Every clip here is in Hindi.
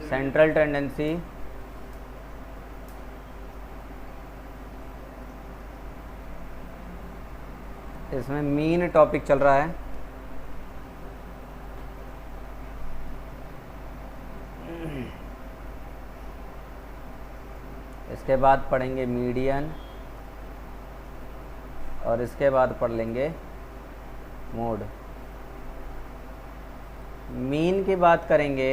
सेंट्रल टेंडेंसी इसमें मीन टॉपिक चल रहा है। इसके बाद पढ़ेंगे मीडियन और इसके बाद पढ़ लेंगे मोड। मीन की बात करेंगे,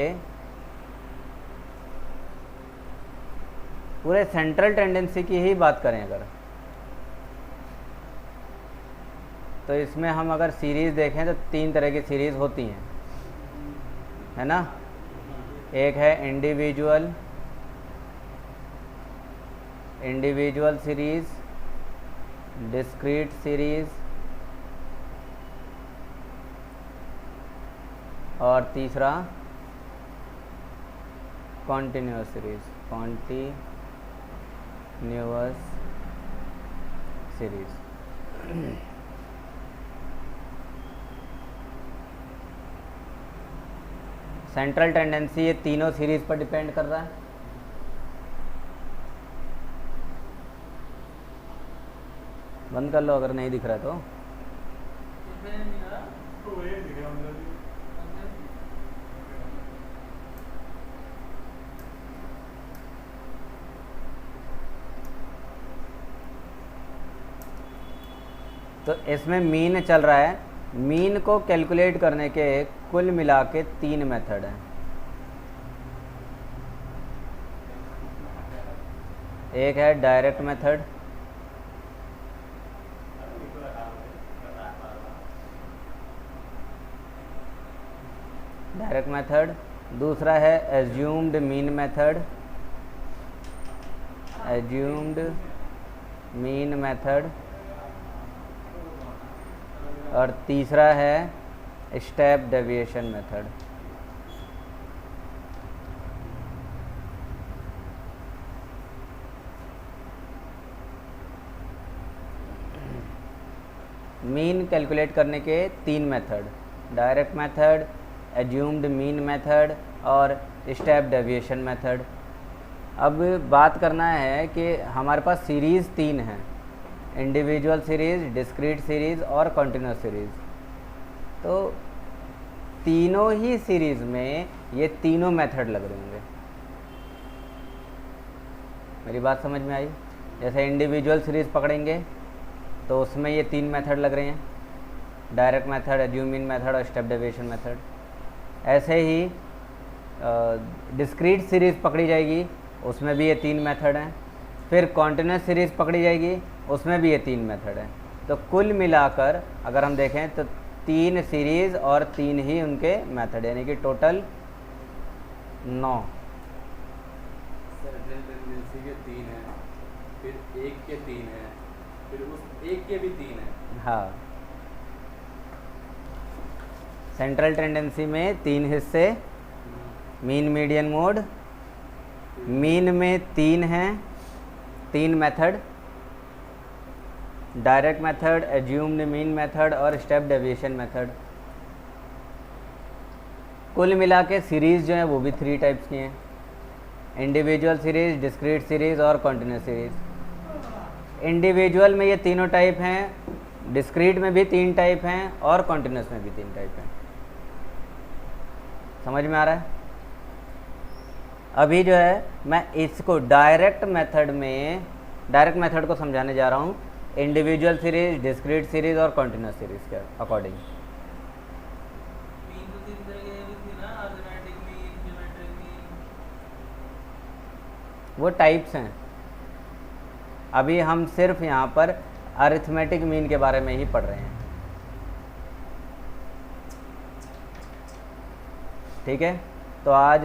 पूरे सेंट्रल टेंडेंसी की ही बात करें अगर, तो इसमें हम अगर सीरीज़ देखें तो 3 तरह की सीरीज़ होती हैं, है ना। एक है इंडिविजुअल सीरीज़, डिस्क्रीट सीरीज़, और तीसरा कॉन्टिन्यूअस सीरीज़, सेंट्रल टेंडेंसी ये तीनों सीरीज़ पर डिपेंड कर रहा है। बंद कर लो अगर नहीं दिख रहा तो। तो इसमें मीन चल रहा है। मीन को कैलकुलेट करने के कुल मिला के 3 मेथड हैं। एक है डायरेक्ट मेथड, दूसरा है एज्यूम्ड मीन मेथड, और तीसरा है step deviation method. Mean calculate करने के 3 method, direct method, assumed mean method और स्टेप डेविएशन मेथड। अब बात करना है कि हमारे पास सीरीज़ 3 हैं, इंडिविजुअल सीरीज़, डिस्क्रीट सीरीज़ और कॉन्टिन्यूअस सीरीज़। तो तीनों ही सीरीज़ में ये तीनों मेथड लग रहे होंगे। मेरी बात समझ में आई? जैसे इंडिविजुअल सीरीज़ पकड़ेंगे तो उसमें ये 3 मेथड लग रहे हैं, direct method, assume mean method और स्टेप डेविएशन मेथड। ऐसे ही डिस्क्रीट सीरीज़ पकड़ी जाएगी, उसमें भी ये 3 मेथड हैं। फिर कॉन्टिन्यूअस सीरीज़ पकड़ी जाएगी, उसमें भी ये 3 मेथड हैं। तो कुल मिलाकर अगर हम देखें तो 3 सीरीज़ और 3 ही उनके मेथड, यानी कि टोटल 9। सेंट्रल टेंडेंसी के 3 हैं, फिर एक के 3 हैं, फिर उस एक के भी 3 हैं। हाँ, सेंट्रल टेंडेंसी में 3 हिस्से, मीन, मीडियन, मोड। मीन में 3 हैं, 3 method, direct method, assumed mean method और स्टेप डेविएशन मेथड। कुल मिला के सीरीज़ जो है वो भी 3 टाइप्स की हैं, इंडिविजुअल सीरीज़, डिस्क्रीट सीरीज़ और कॉन्टिन्यूअस सीरीज़। इंडिविजुअल में ये तीनों टाइप हैं, डिस्क्रीट में भी 3 टाइप हैं और कॉन्टिन्यूअस में भी 3 टाइप हैं। समझ में आ रहा है? अभी जो है मैं इसको डायरेक्ट मेथड को समझाने जा रहा हूँ, इंडिविजुअल सीरीज, डिस्क्रीट सीरीज और कॉन्टिन्यूअस सीरीज के अकॉर्डिंग। वो टाइप्स हैं। अभी हम सिर्फ यहाँ पर अरिथमेटिक मीन के बारे में ही पढ़ रहे हैं, ठीक है। तो आज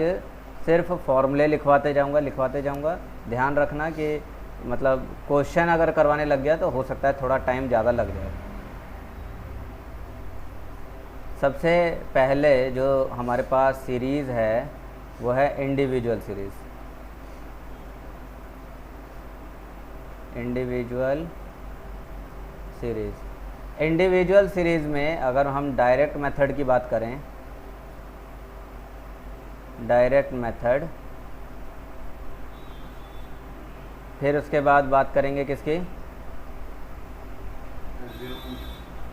सिर्फ फॉर्मूले लिखवाते जाऊँगा। ध्यान रखना कि मतलब क्वेश्चन अगर करवाने लग गया तो हो सकता है थोड़ा टाइम ज़्यादा लग जाए। सबसे पहले जो हमारे पास सीरीज़ है वो है इंडिविजुअल सीरीज़। इंडिविजुअल सीरीज़ में अगर हम डायरेक्ट मेथड की बात करें, डायरेक्ट मेथड फिर उसके बाद बात करेंगे किसकी,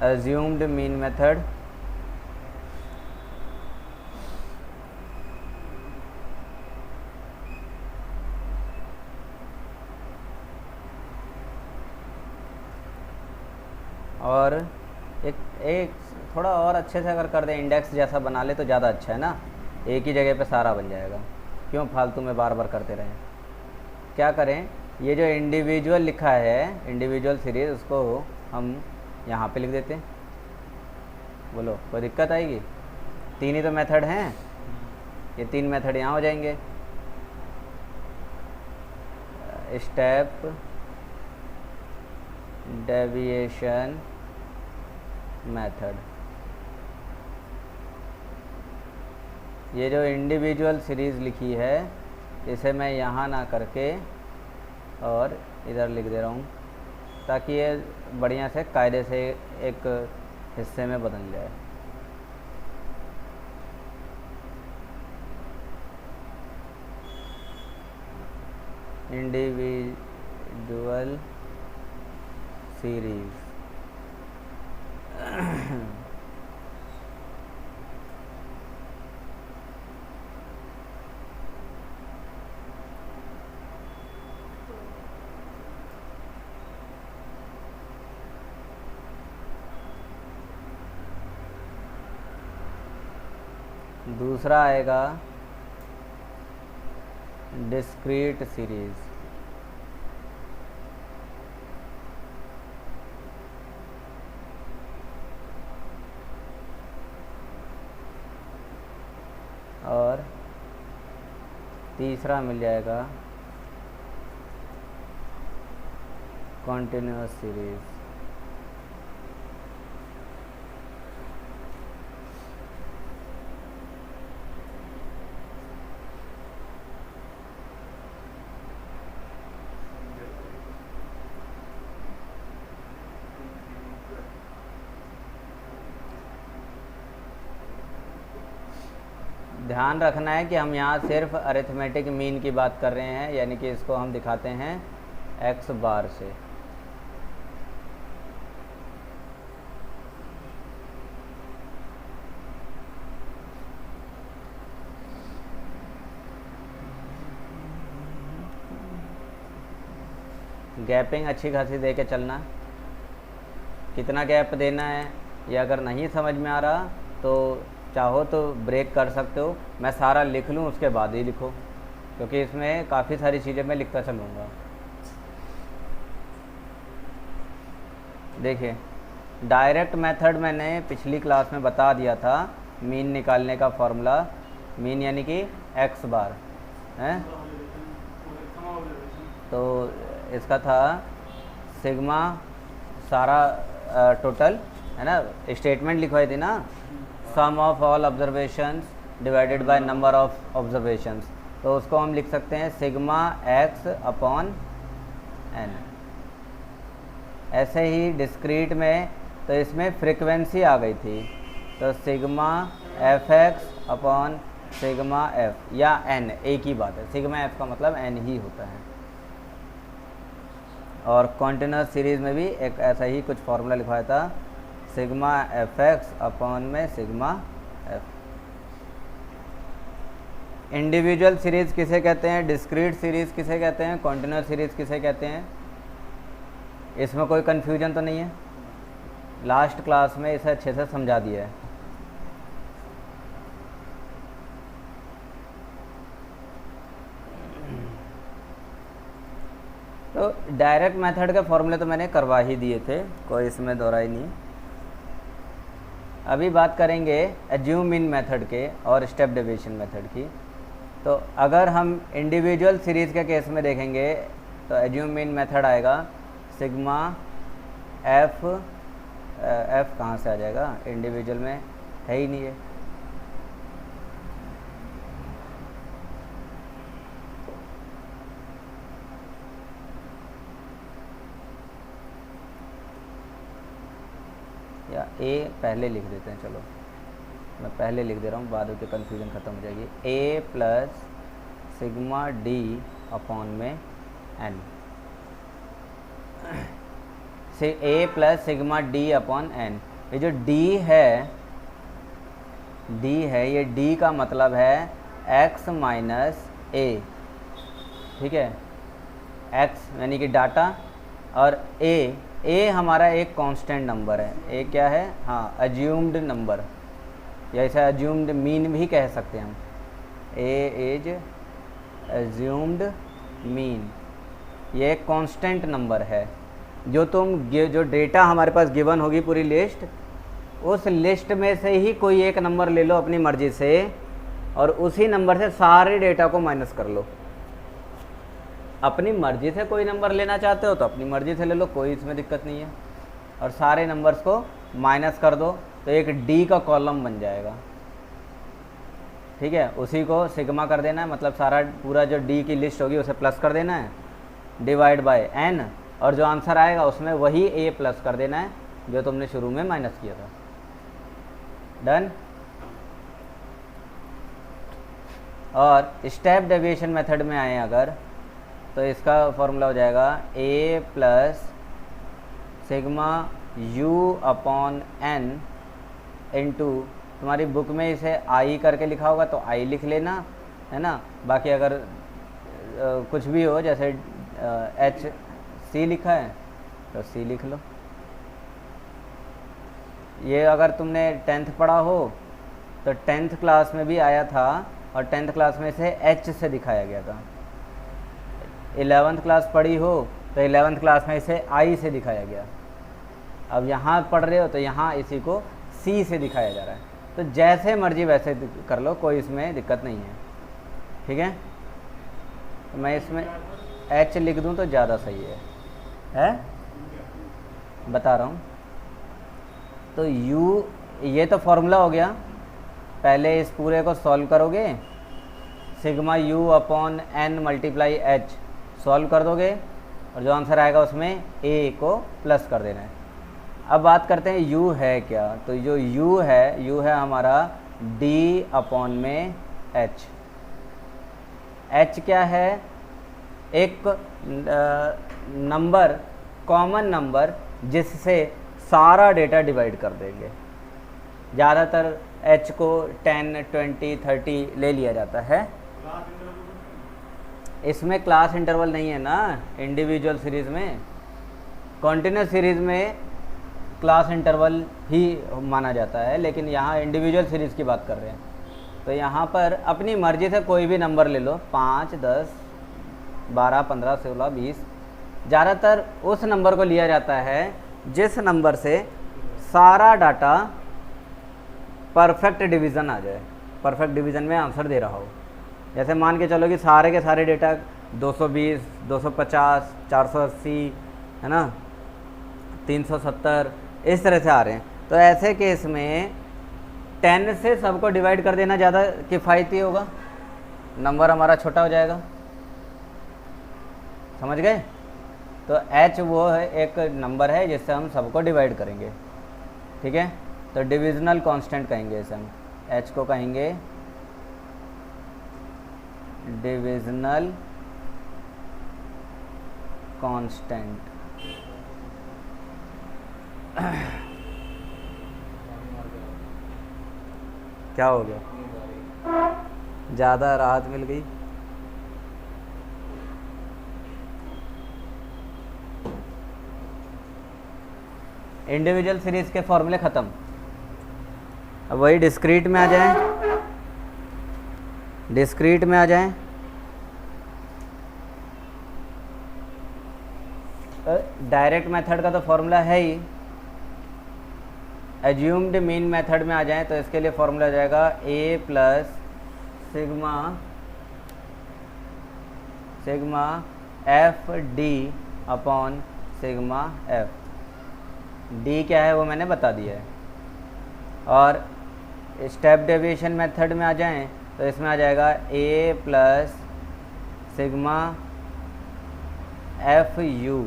अज्यूम्ड मीन मेथड। और एक थोड़ा और अच्छे से अगर कर दें, इंडेक्स जैसा बना ले तो ज़्यादा अच्छा है ना, एक ही जगह पे सारा बन जाएगा, क्यों फालतू में बार बार करते रहें। क्या करें, ये जो इंडिविजुअल लिखा है, इंडिविजुअल सीरीज़, उसको हम यहाँ पे लिख देते हैं। बोलो कोई दिक्कत आएगी? तीन ही तो मेथड हैं, ये तीन मेथड यहाँ हो जाएंगे। स्टेप डेविएशन मेथड, ये जो इंडिविजुअल सीरीज़ लिखी है इसे मैं यहाँ ना करके और इधर लिख दे रहा हूँ, ताकि ये बढ़िया से कायदे से एक हिस्से में बदल जाए। इंडिविजुअल सीरीज़ दूसरा आएगा डिस्क्रीट सीरीज़। और तीसरा मिल जाएगा कॉन्टिन्यूअस सीरीज़। ध्यान रखना है कि हम यहाँ सिर्फ अरिथमेटिक मीन की बात कर रहे हैं, यानी कि इसको हम दिखाते हैं x बार से। गैपिंग अच्छी खासी दे के चलना, कितना गैप देना है ये अगर नहीं समझ में आ रहा तो चाहो तो ब्रेक कर सकते हो, मैं सारा लिख लूँ उसके बाद ही लिखो, क्योंकि इसमें काफ़ी सारी चीज़ें मैं लिखता चलूँगा। देखिए डायरेक्ट मेथड मैंने पिछली क्लास में बता दिया था, मीन निकालने का फॉर्मूला, मीन यानी कि x बार है, तो इसका था सिग्मा सारा टोटल है ना, स्टेटमेंट लिखवाई थी ना, sum of all observations divided by number of observations, तो उसको हम लिख सकते हैं सिग्मा x अपॉन n। ऐसे ही डिस्क्रीट में तो इसमें फ्रीक्वेंसी आ गई थी, तो sigma fx upon sigma f या n, एक ही बात है, सिग्मा f का मतलब n ही होता है। और कॉन्टिन्यूअस सीरीज़ में भी एक ऐसा ही कुछ फार्मूला लिखवाया था, सिग्मा fx अपॉन में सिग्मा f। इंडिविजुअल सीरीज़ किसे कहते हैं, डिस्क्रीट सीरीज़ किसे कहते हैं, कॉन्टिन्यूअस सीरीज़ किसे कहते हैं, इसमें कोई कन्फ्यूजन तो नहीं है? लास्ट क्लास में इसे अच्छे से समझा दिया है। तो डायरेक्ट मेथड के फॉर्मूले तो मैंने करवा ही दिए थे, कोई इसमें दोहराई नहीं। अभी बात करेंगे एज्यूम मीन मेथड के और स्टेप डेविएशन मेथड की। तो अगर हम इंडिविजुअल सीरीज़ के केस में देखेंगे तो एज्यूम मीन मेथड आएगा सिग्मा एफ, एफ कहाँ से आ जाएगा, इंडिविजुअल में है ही नहीं है, या ए पहले लिख देते हैं, चलो मैं पहले लिख दे रहा हूँ, बाद में कन्फ्यूजन ख़त्म हो जाएगी। A plus sigma D upon में एन, से A plus sigma D upon N. ये जो डी है ये डी का मतलब है एक्स माइनस ए, ठीक है, एक्स यानी कि डाटा, और ए हमारा एक कांस्टेंट नंबर है। ए क्या है? हाँ, अज्यूम्ड नंबर, या इसे अज्यूम्ड मीन भी कह सकते हैं हम। ए इज अज्यूम्ड मीन, ये एक कांस्टेंट नंबर है। जो डेटा हमारे पास गिवन होगी पूरी लिस्ट, उस लिस्ट में से ही कोई एक नंबर ले लो अपनी मर्ज़ी से, और उसी नंबर से सारे डेटा को माइनस कर लो। अपनी मर्ज़ी से कोई नंबर लेना चाहते हो तो अपनी मर्ज़ी से ले लो, कोई इसमें दिक्कत नहीं है, और सारे नंबर्स को माइनस कर दो तो एक डी का कॉलम बन जाएगा, ठीक है। उसी को सिग्मा कर देना है, मतलब सारा पूरा जो डी की लिस्ट होगी उसे प्लस कर देना है, डिवाइड बाय एन, और जो आंसर आएगा उसमें वही ए प्लस कर देना है जो तुमने शुरू में माइनस किया था। डन। और स्टेप डेविएशन मेथड में आए अगर, तो इसका फॉर्मूला हो जाएगा A plus sigma U upon N into, तुम्हारी बुक में इसे आई करके लिखा होगा तो आई लिख लेना, है ना। बाकी अगर कुछ भी हो, जैसे एच सी लिखा है तो सी लिख लो। ये अगर तुमने 10th पढ़ा हो तो 10th क्लास में भी आया था, और 10th क्लास में इसे एच से दिखाया गया था। 11th क्लास पढ़ी हो तो 11th क्लास में इसे आई से दिखाया गया। अब यहाँ पढ़ रहे हो तो यहाँ इसी को सी से दिखाया जा रहा है। तो जैसे मर्जी वैसे कर लो, कोई इसमें दिक्कत नहीं है, ठीक है। तो मैं इसमें एच लिख दूँ तो ज़्यादा सही है, बता रहा हूँ। तो u, ये तो फॉर्मूला हो गया। पहले इस पूरे को सॉल्व करोगे, sigma u upon N multiply H solve कर दोगे, और जो आंसर आएगा उसमें a को प्लस कर देना है। अब बात करते हैं u है क्या। तो जो u है हमारा d अपॉन में h। h क्या है? एक नंबर, कॉमन नंबर जिससे सारा डेटा डिवाइड कर देंगे। ज़्यादातर h को 10, 20, 30 ले लिया जाता है। इसमें क्लास इंटरवल नहीं है ना, इंडिविजुअल सीरीज़ में। कॉन्टिन्यूस सीरीज़ में क्लास इंटरवल ही माना जाता है, लेकिन यहाँ इंडिविजुअल सीरीज़ की बात कर रहे हैं। तो यहाँ पर अपनी मर्ज़ी से कोई भी नंबर ले लो, 5, 10, 12, 15, 16, 20। ज़्यादातर उस नंबर को लिया जाता है जिस नंबर से सारा डाटा परफेक्ट डिवीज़न आ जाए, परफेक्ट डिवीज़न में आंसर दे रहा हो। जैसे मान के चलो कि सारे के सारे डेटा 220, 250, 480, है ना, 370 इस तरह से आ रहे हैं। तो ऐसे केस में 10 से सबको डिवाइड कर देना ज़्यादा किफ़ायती होगा, नंबर हमारा छोटा हो जाएगा। समझ गए? तो h वो है एक नंबर है जिससे हम सबको डिवाइड करेंगे, ठीक है। तो डिविजनल कांस्टेंट कहेंगे इसे हम, h को कहेंगे डिविजनल कांस्टेंट। क्या हो गया? ज़्यादा राहत मिल गई। इंडिविजुअल सीरीज़ के फॉर्मूले ख़त्म। अब वही डिस्क्रीट में आ जाएं, डिस्क्रीट में आ जाएं। डायरेक्ट मेथड का तो फॉर्मूला है ही। एज्यूम्ड मीन मेथड में आ जाएं तो इसके लिए फॉर्मूला आ जाएगा a plus sigma F D upon sigma F. D क्या है वो मैंने बता दिया है। और स्टेप डेविएशन मेथड में आ जाएं तो इसमें आ जाएगा a plus sigma F U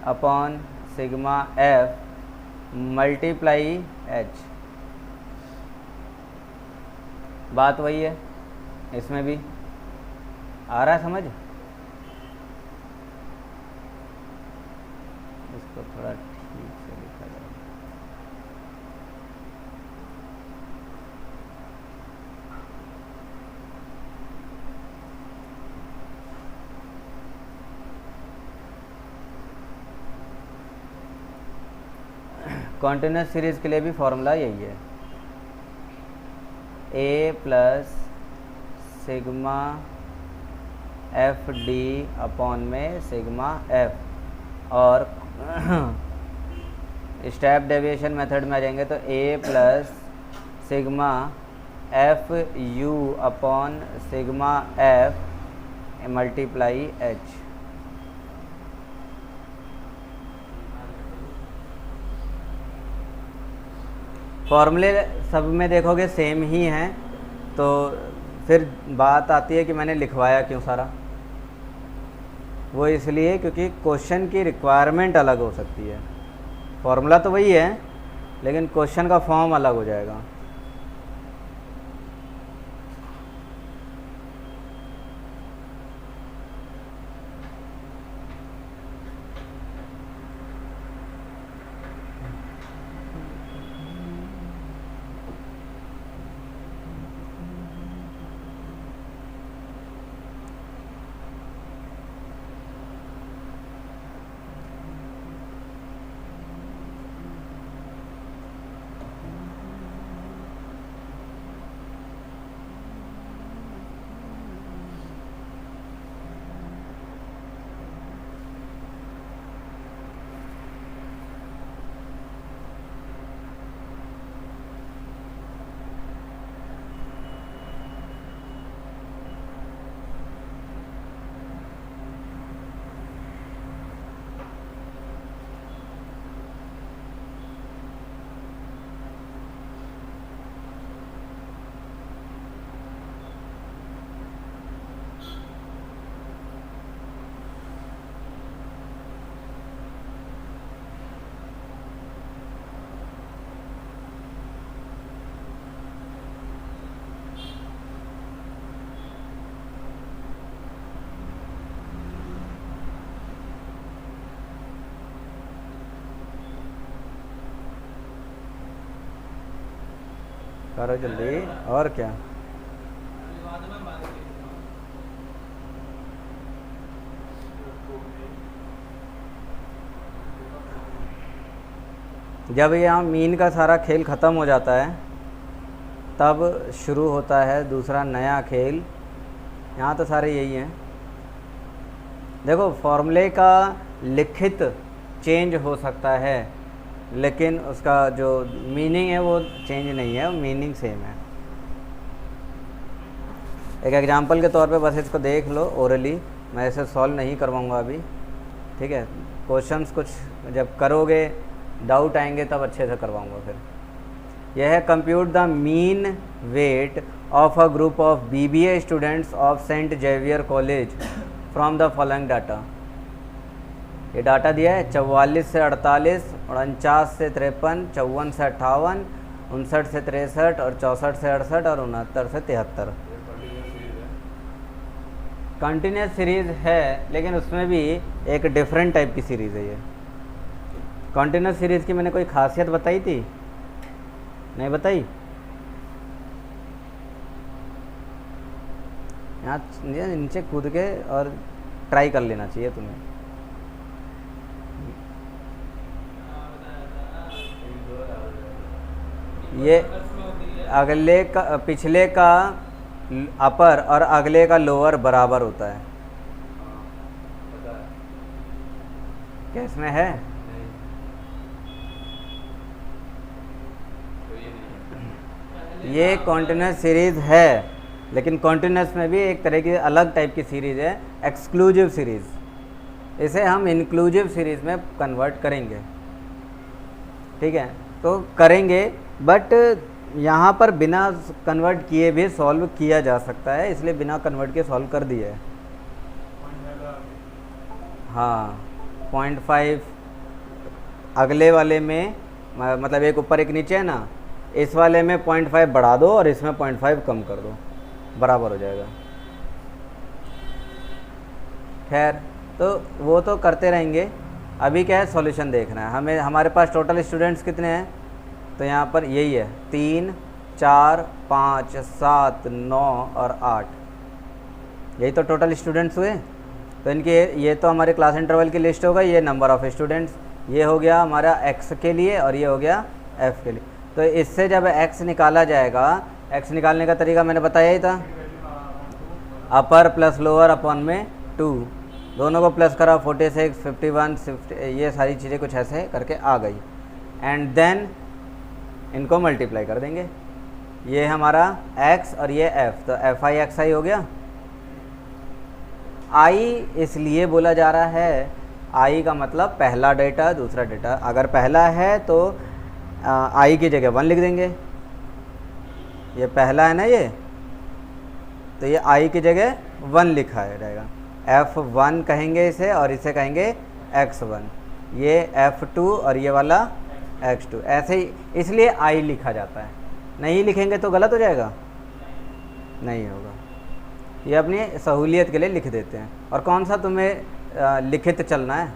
upon sigma F multiply H. बात वही है इसमें भी। आ रहा है समझ? इसको थोड़ा ठीक से लिखा जाए। कॉन्टिन्यूस सीरीज के लिए भी फॉर्मूला यही है, A plus sigma F D upon में सिग्मा एफ, और स्टेप डेविएशन मेथड में आ जाएंगे तो A plus sigma F U upon sigma F multiply H. फॉर्मूले सब में देखोगे सेम ही हैं, तो फिर बात आती है कि मैंने लिखवाया क्यों सारा। वो इसलिए क्योंकि क्वेश्चन की रिक्वायरमेंट अलग हो सकती है। फॉर्मूला तो वही है लेकिन क्वेश्चन का फॉर्म अलग हो जाएगा। करो जल्दी, और क्या। जब यहाँ मीन का सारा खेल ख़त्म हो जाता है तब शुरू होता है दूसरा नया खेल। यहाँ तो सारे यही हैं। देखो फॉर्मूले का लिखित चेंज हो सकता है लेकिन उसका जो मीनिंग है वो चेंज नहीं है, मीनिंग सेम है। एक एग्जांपल के तौर पे बस इसको देख लो ओरली, मैं इसे सॉल्व नहीं करवाऊँगा अभी, ठीक है। क्वेश्चंस कुछ जब करोगे डाउट आएंगे तब अच्छे से करवाऊँगा। फिर यह है compute the mean weight of a group of BBA students of saint Xavier college from the following data. ये डाटा दिया है 44 से 48, 49 से 53, 54 से 58, 59 से 63 और 64 से 68 और 69 से 73। कंटिन्यूस सीरीज़ है लेकिन उसमें भी एक डिफरेंट टाइप की सीरीज़ है ये। कंटिन्यूस सीरीज़ की मैंने कोई खासियत बताई थी? नहीं बताई? यहाँ नीचे कूद के और ट्राई कर लेना चाहिए तुम्हें। ये अगले का पिछले का अपर और अगले का लोअर बराबर होता है। क्या इसमें है? ये कॉन्टिन्यूस सीरीज़ है लेकिन कॉन्टिन्यूस में भी एक तरह की अलग टाइप की सीरीज़ है, एक्सक्लूसिव सीरीज़। इसे हम इंक्लूसिव सीरीज़ में कन्वर्ट करेंगे, ठीक है। तो करेंगे बट यहाँ पर बिना कन्वर्ट किए भी सॉल्व किया जा सकता है, इसलिए बिना कन्वर्ट के सॉल्व कर दिया है। हाँ 0.5 अगले वाले में, मतलब एक ऊपर एक नीचे है ना, इस वाले में 0.5 बढ़ा दो और इसमें 0.5 कम कर दो, बराबर हो जाएगा। खैर, तो वो तो करते रहेंगे। अभी क्या है, सॉल्यूशन देखना है हमें। हमारे पास टोटल स्टूडेंट्स कितने हैं, तो यहाँ पर यही है 3 4 5 7 9 और 8, यही तो टोटल स्टूडेंट्स हुए। तो इनके ये तो हमारे क्लास इंटरवल की लिस्ट होगा, ये नंबर ऑफ़ स्टूडेंट्स, ये हो गया हमारा x के लिए और ये हो गया f के लिए। तो इससे जब x निकाला जाएगा, x निकालने का तरीका मैंने बताया ही था, अपर प्लस लोअर अपॉन में 2, दोनों को प्लस करा 46 51 50, ये सारी चीज़ें कुछ ऐसे करके आ गई। एंड देन इनको मल्टीप्लाई कर देंगे, ये हमारा x और ये f, तो fi xi हो गया। i इसलिए बोला जा रहा है, i का मतलब पहला डेटा दूसरा डेटा। अगर पहला है तो i की जगह 1 लिख देंगे, ये पहला है ना ये, तो ये i की जगह 1 लिखा है रहेगा। f1 कहेंगे इसे और इसे कहेंगे x1, ये f2 और ये वाला x2, ऐसे ही इसलिए i लिखा जाता है। नहीं लिखेंगे तो गलत हो जाएगा, नहीं होगा, ये अपनी सहूलियत के लिए लिख देते हैं। और कौन सा तुम्हें लिखित चलना है,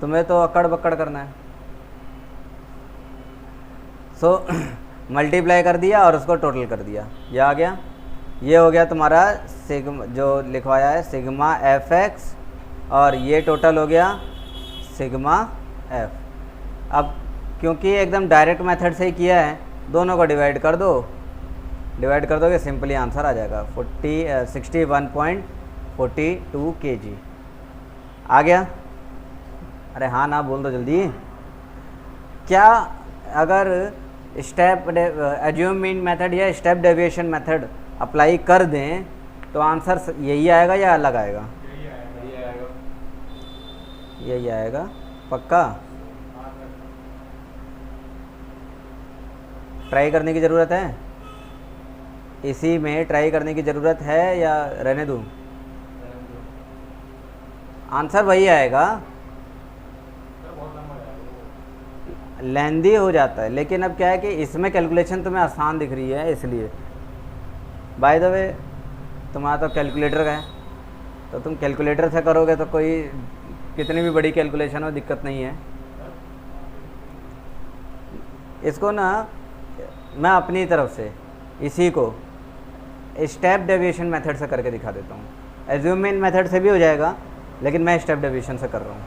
तुम्हें तो अकड़ बकड़ करना है। सो मल्टीप्लाई कर दिया और उसको टोटल कर दिया, ये आ गया। ये हो गया तुम्हारा सिग्मा जो लिखवाया है सिग्मा एफ एक्स, और ये टोटल हो गया सिग्मा एफ। अब क्योंकि एकदम डायरेक्ट मेथड से ही किया है, दोनों को डिवाइड कर दो, डिवाइड कर दोगे सिंपली आंसर आ जाएगा 61.42 kg। आ गया? अरे हाँ ना बोल दो जल्दी। क्या अगर स्टेप एज्यूम मीन मेथड या स्टेप डेविएशन मेथड अप्लाई कर दें तो आंसर यही आएगा या अलग आएगा? यही आएगा पक्का? ट्राई करने की ज़रूरत है, इसी में ट्राई करने की ज़रूरत है या रहने दूँ? आंसर वही आएगा, लेंदी हो जाता है। लेकिन अब क्या है कि इसमें कैलकुलेशन तुम्हें आसान दिख रही है, इसलिए। बाय द वे तुम्हारा तो कैलकुलेटर का है, तो तुम कैलकुलेटर से करोगे तो कोई कितनी भी बड़ी कैलकुलेशन हो दिक्कत नहीं है। इसको ना मैं अपनी तरफ से इसी को स्टेप डेविएशन मेथड से करके दिखा देता हूँ। एज्यूमिंग मेथड से भी हो जाएगा, लेकिन मैं स्टेप डेविएशन से कर रहा हूँ।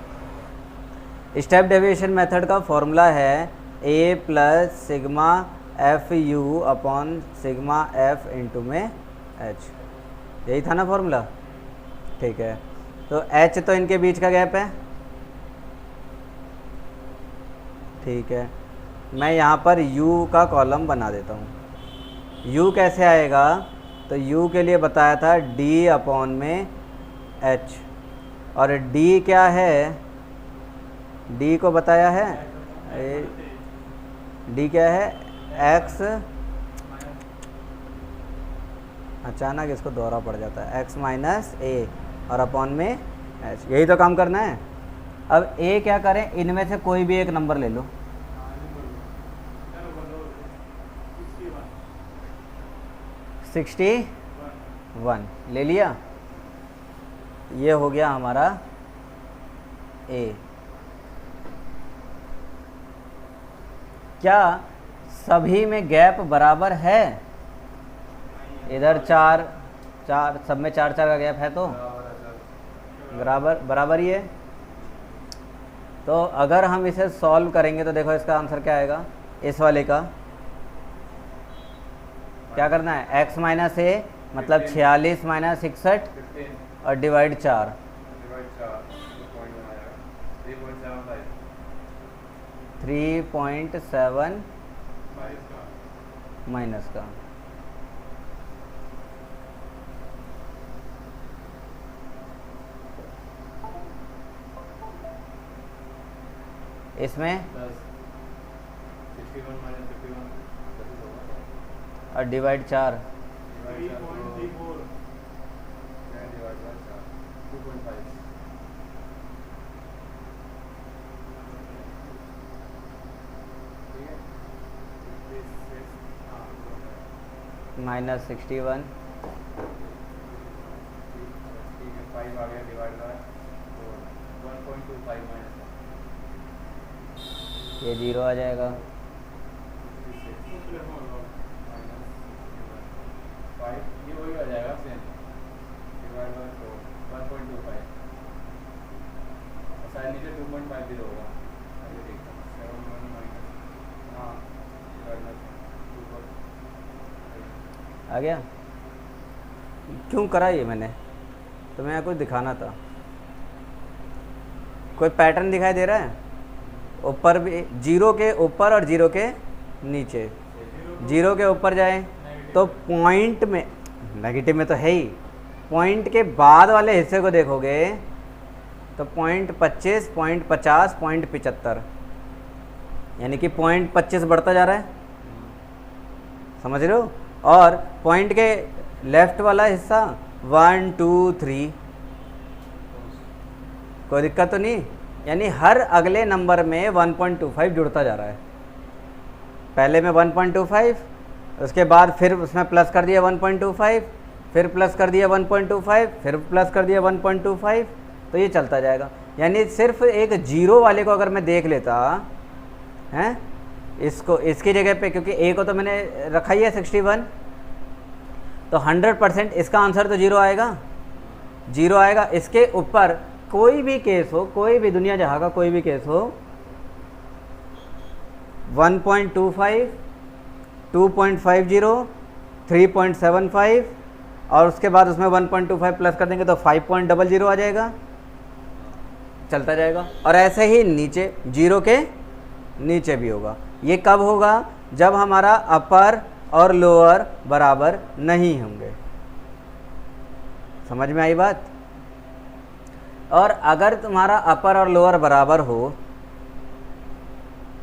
स्टेप डेविएशन मेथड का फॉर्मूला है a plus sigma F U upon sigma F into में h, यही था ना फॉर्मूला? ठीक है, तो h तो इनके बीच का गैप है, ठीक है। मैं यहाँ पर u का कॉलम बना देता हूँ। u कैसे आएगा? तो u के लिए बताया था d अपॉन में h, और d क्या है? d को बताया है, d क्या है? x, अचानक इसको दोहरा पड़ जाता है, x माइनस ए और अपॉन में h, यही तो काम करना है। अब a क्या करें, इनमें से कोई भी एक नंबर ले लो। 61 ले लिया, ये हो गया हमारा a। क्या सभी में गैप बराबर है? इधर 4 सब में 4 का गैप है, तो बराबर ही है। तो अगर हम इसे सॉल्व करेंगे तो देखो इसका आंसर क्या आएगा। इस वाले का क्या करना है? x माइनस ए मतलब 46 माइनस 61 और डिवाइड 4, 3.7 माइनस का, इसमें और डिवाइड 4, माइनस 61 5 आ गया डिवाइड बाय 1.25 माइनस ये 0 आ जाएगा। 5 ये वही आ जाएगा सेम डिवाइड बाय 1.25 और शायद नीचे 2.50 होगा। ये देखो 7 माइनस हाँ डिवाइड बाय 2.5 आ गया। क्यों करा ये मैंने, तो मैं कुछ दिखाना था। कोई पैटर्न दिखाई दे रहा है? ऊपर भी 0 के ऊपर और 0 के नीचे। 0 के ऊपर जाए तो पॉइंट में, नेगेटिव में तो है ही, पॉइंट के बाद वाले हिस्से को देखोगे तो 0.25, 0.50, 0.75, यानी कि 0.25 बढ़ता जा रहा है, समझ रहे हो। और पॉइंट के लेफ्ट वाला हिस्सा 1 2 3, कोई दिक्कत तो नहीं, यानी हर अगले नंबर में 1.25 जुड़ता जा रहा है। पहले में 1.25, उसके बाद फिर उसमें प्लस कर दिया 1.25, फिर प्लस कर दिया 1.25, फिर प्लस कर दिया 1.25, तो ये चलता जाएगा। यानी सिर्फ एक 0 वाले को अगर मैं देख लेता हैं इसको, इसकी जगह पे, क्योंकि ए को तो मैंने रखा ही है 61, तो 100% इसका आंसर तो 0 आएगा, 0 आएगा। इसके ऊपर कोई भी केस हो, कोई भी दुनिया जहाँ का कोई भी केस हो, 1.25, 2.50, 3.75 और उसके बाद उसमें 1.25 प्लस कर देंगे तो 5.00 आ जाएगा, चलता जाएगा। और ऐसे ही नीचे 0 के नीचे भी होगा। ये कब होगा? जब हमारा अपर और लोअर बराबर नहीं होंगे। समझ में आई बात? और अगर तुम्हारा अपर और लोअर बराबर हो,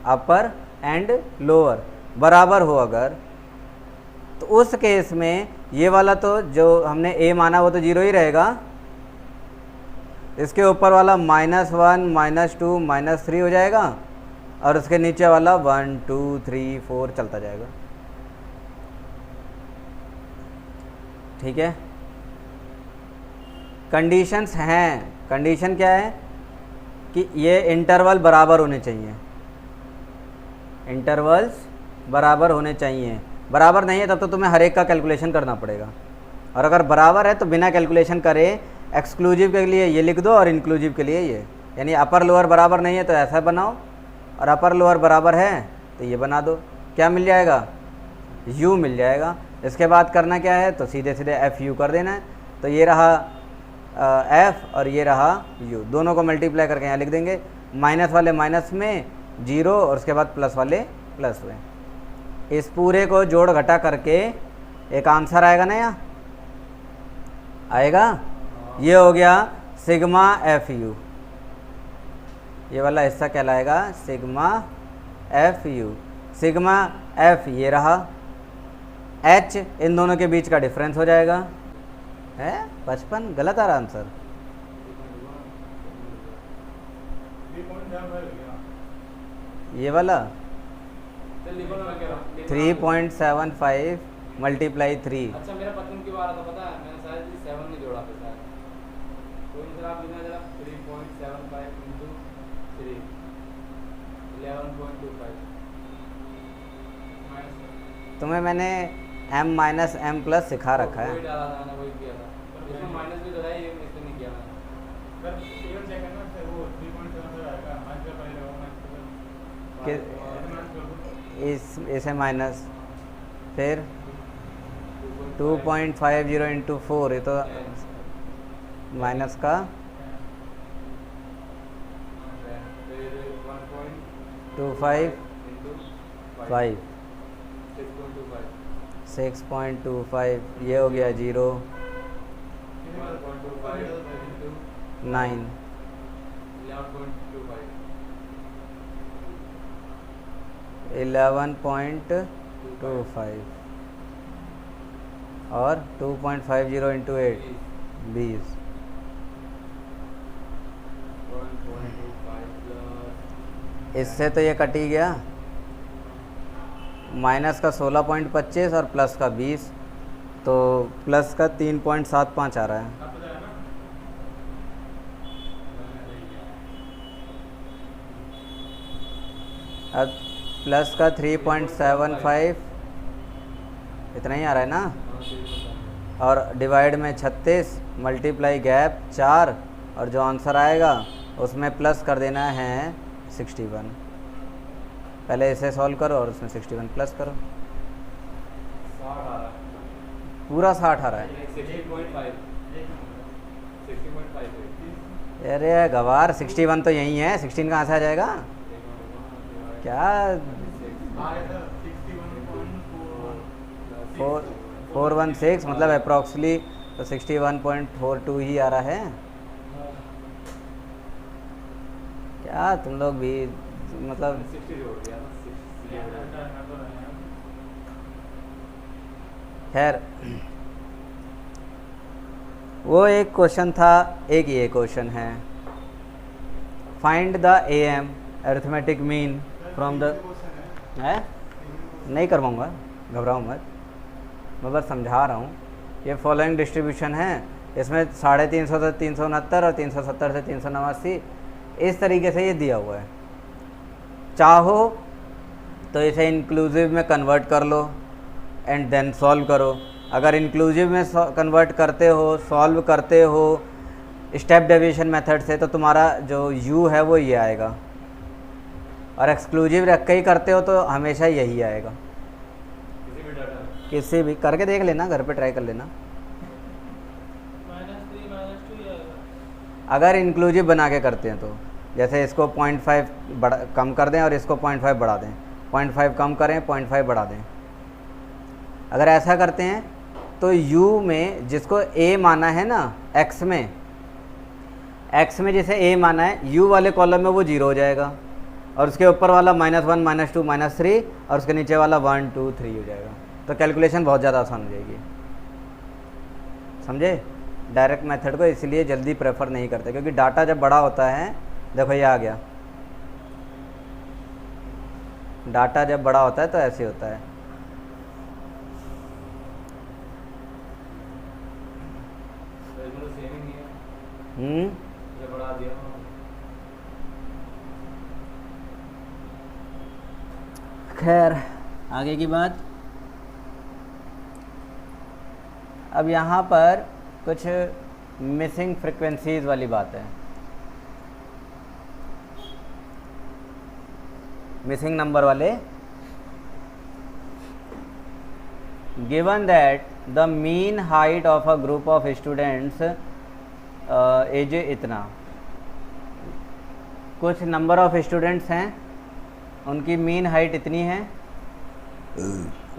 अपर एंड लोअर बराबर हो अगर, तो उस केस में ये वाला तो जो हमने ए माना वो तो 0 ही रहेगा, इसके ऊपर वाला -1, -2, -3 हो जाएगा और उसके नीचे वाला 1 2 3 4 चलता जाएगा। ठीक है। कंडीशंस हैं। कंडीशन क्या है कि ये इंटरवल बराबर होने चाहिए, इंटरवल्स बराबर होने चाहिए। बराबर नहीं है तब तो तुम्हें हर एक का कैलकुलेशन करना पड़ेगा, और अगर बराबर है तो बिना कैलकुलेशन करे एक्सक्लूसिव के लिए ये लिख दो और इंक्लूसिव के लिए ये, यानी अपर लोअर बराबर नहीं है तो ऐसा बनाओ, और अपर लोअर बराबर है तो ये बना दो। क्या मिल जाएगा? u मिल जाएगा। इसके बाद करना क्या है, तो सीधे सीधे एफ यू कर देना है। तो ये रहा एफ और ये रहा u, दोनों को मल्टीप्लाई करके यहाँ लिख देंगे। माइनस वाले माइनस में 0 और उसके बाद प्लस वाले प्लस में। इस पूरे को जोड़ घटा करके एक आंसर आएगा ना, यहाँ आएगा। ये हो गया सिग्मा एफ यू, ये वाला हिस्सा कहलाएगा sigma F you. Sigma F ये रहा, एच इन दोनों के बीच का डिफरेंस हो जाएगा। है 55 गलत आ रहा आंसर। ये वाला 3.75 मल्टीप्लाई 3। अच्छा मेरा पतन क्यों आ रहा था पता है? मैंने शायद 7 नहीं जोड़ा था शायद। तो इनसे आप लिखना जरा 3.75 into 3 11.25 माइनस। तुम्हें मैंने m माइनस एम प्लस सिखा रखा है। वही डाला था मैंने, वही किया था। इसमें माइनस भी तो है, ये इसमें नहीं किया मैंने। सर इवन सेकंड में से वो 3.75 आएगा, माइनस का पहले होगा माइनस इसे माइनस, फिर 2.50 इंटू 4, ये तो माइनस का 1.25 6.25, ये हो गया 0 9 11.25 और 2.50 इंटू 8 20। इससे तो ये कट ही गया, माइनस का 16.25 और प्लस का 20, तो प्लस का 3.75 आ रहा है। अब प्लस का 3.75 इतना ही आ रहा है ना, और डिवाइड में 36 मल्टीप्लाई गैप 4, और जो आंसर आएगा उसमें प्लस कर देना है 61। पहले इसे सॉल्व करो और उसमें 61 प्लस करो। 60 आ रहा है, पूरा 60 आ रहा है। 60.5 अरे गवार 61 तो यही है, 16 कहाँ से आ जाएगा क्या? 416 मतलब अप्रॉक्सली तो 61.42 ही आ रहा है। क्या तुम लोग भी मतलब 60 जोड़ दिया ना, 60 खैर, वो एक क्वेश्चन था, एक ये क्वेश्चन है। Find the AM arithmetic mean from the है, नहीं करवाऊँगा, घबराओ मत, मैं बस समझा रहा हूँ। ये फॉलोइंग डिस्ट्रीब्यूशन है, इसमें 350 से 369 और 370 से 389 इस तरीके से ये दिया हुआ है। चाहो तो इसे इंक्लूसिव में कन्वर्ट कर लो एंड देन सॉल्व करो। अगर इंक्लूसिव में कन्वर्ट करते हो, सॉल्व करते हो स्टेप डेविएशन मेथड से, तो तुम्हारा जो u है वो ये आएगा, और एक्सक्लूसिव रख के ही करते हो तो हमेशा यही आएगा। किसी भी करके देख लेना, घर पे ट्राई कर लेना। अगर इंक्लूसिव बना के करते हैं तो जैसे इसको 0.5 कम कर दें और इसको 0.5 बढ़ा दें, 0.5 कम करें 0.5 बढ़ा दें। अगर ऐसा करते हैं तो u में जिसको a माना है ना, x में जिसे a माना है, u वाले कॉलम में वो 0 हो जाएगा, और उसके ऊपर वाला -1 -2 -3 और उसके नीचे वाला 1 2 3 हो जाएगा। तो कैलकुलेशन बहुत ज़्यादा आसान हो जाएगी। समझे? डायरेक्ट मेथड को इसलिए जल्दी प्रेफर नहीं करते, क्योंकि डाटा जब बड़ा होता है, देखो ये आ गया, डाटा जब बड़ा होता है तो ऐसे होता है। बढ़ा दिया। खैर, आगे की बात। अब यहाँ पर कुछ मिसिंग फ्रीक्वेंसीज वाली बात है, मिसिंग नंबर वाले। Given that the mean height of a group of students as इतना, कुछ नंबर ऑफ स्टूडेंट्स हैं, उनकी मीन हाइट इतनी है,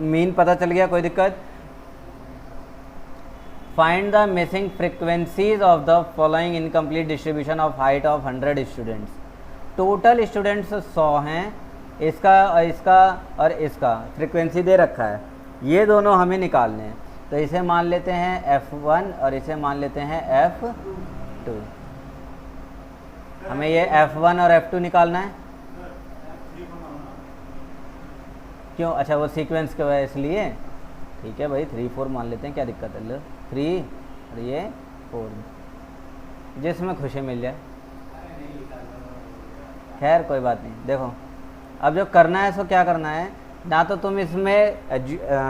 मीन पता चल गया, कोई दिक्कत। Find the missing frequencies of the following incomplete distribution of height of 100 students. Total students 100 हैं, इसका और इसका फ्रीक्वेंसी दे रखा है, ये दोनों हमें निकालने हैं। तो इसे मान लेते हैं F1 और इसे मान लेते हैं F2। हमें ये F1 और F2 निकालना है। क्यों? अच्छा, वो सीक्वेंस के वजह इसलिए, ठीक है भाई, 3 4 मान लेते हैं, क्या दिक्कत है। लो 3 और ये 4, जिसमें खुशी मिल जाए। खैर कोई बात नहीं। देखो अब जो करना है सो क्या करना है, ना तो तुम इसमें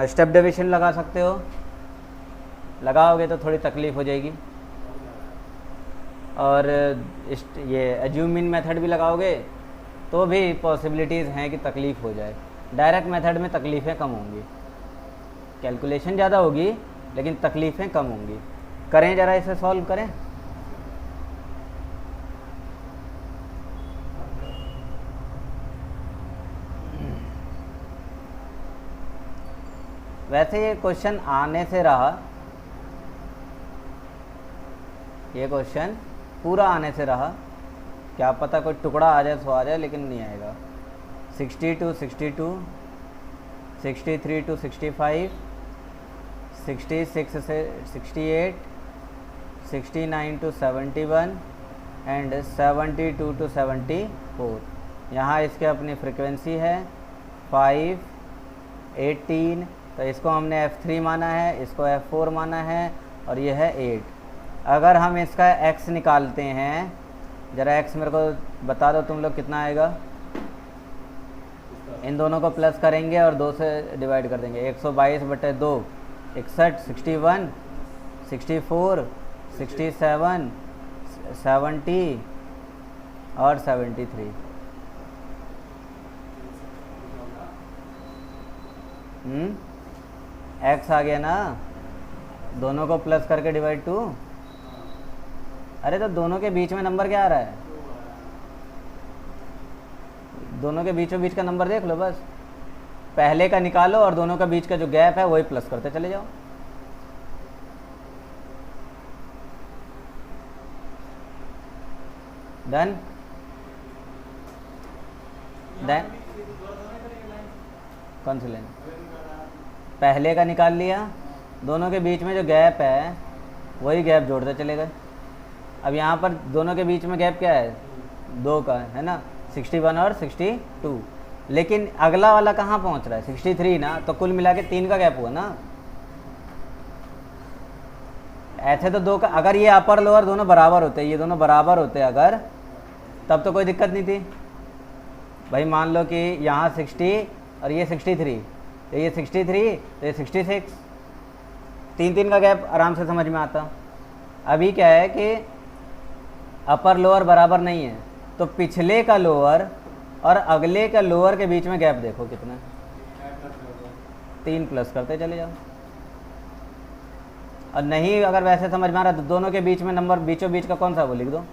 स्टेप डेविएशन लगा सकते हो, लगाओगे तो थोड़ी तकलीफ़ हो जाएगी, और ये एज्यूम मीन मेथड भी लगाओगे तो भी पॉसिबिलिटीज़ हैं कि तकलीफ़ हो जाए। डायरेक्ट मेथड में तकलीफ़ें कम होंगी, कैलकुलेशन ज़्यादा होगी लेकिन तकलीफ़ें कम होंगी। करें ज़रा, इसे सॉल्व करें। वैसे ये क्वेश्चन आने से रहा, ये क्वेश्चन पूरा आने से रहा, क्या पता कोई टुकड़ा आ जाए सो आ जाए, लेकिन नहीं आएगा। 60 to 62, 63 to 65, 66 से 68, 69 to 71 एंड 72 to 74। यहाँ इसके अपनी फ्रीक्वेंसी है 5, 18, तो इसको हमने F3 माना है, इसको F4 माना है, और ये है 8। अगर हम इसका x निकालते हैं, ज़रा x मेरे को बता दो तुम लोग, कितना आएगा? इन दोनों को प्लस करेंगे और 2 से डिवाइड कर देंगे। 122/2 61, 61, 64, 67, 70 और 73। एक्स आ गया ना, दोनों को प्लस करके डिवाइड 2। अरे तो दोनों के बीच में नंबर क्या आ रहा है? दोनों के बीचों बीच का नंबर देख लो बस, पहले का निकालो और दोनों का बीच का जो गैप है वही प्लस करते चले जाओ। डन। डन। कौन सी लाइन? पहले का निकाल लिया, दोनों के बीच में जो गैप है वही गैप जोड़ते चले गए। अब यहाँ पर दोनों के बीच में गैप क्या है? 2 का है ना, 61 और 62। लेकिन अगला वाला कहाँ पहुँच रहा है? 63 ना, तो कुल मिला के 3 का गैप हुआ ना। ऐसे तो 2 का, अगर ये अपर लोअर दोनों बराबर होते, ये दोनों बराबर होते अगर, तब तो कोई दिक्कत नहीं थी भाई। मान लो कि यहाँ 60 और ये 63, तो ये 63 तो ये 66, 3 का गैप आराम से समझ में आता। अभी क्या है कि अपर लोअर बराबर नहीं है, तो पिछले का लोअर और अगले का लोअर के बीच में गैप देखो कितना, 3 प्लस करते चले जाओ। और नहीं अगर वैसे समझ में आ रहा तो दोनों के बीच में नंबर बीचों बीच का कौन सा वो लिख दो।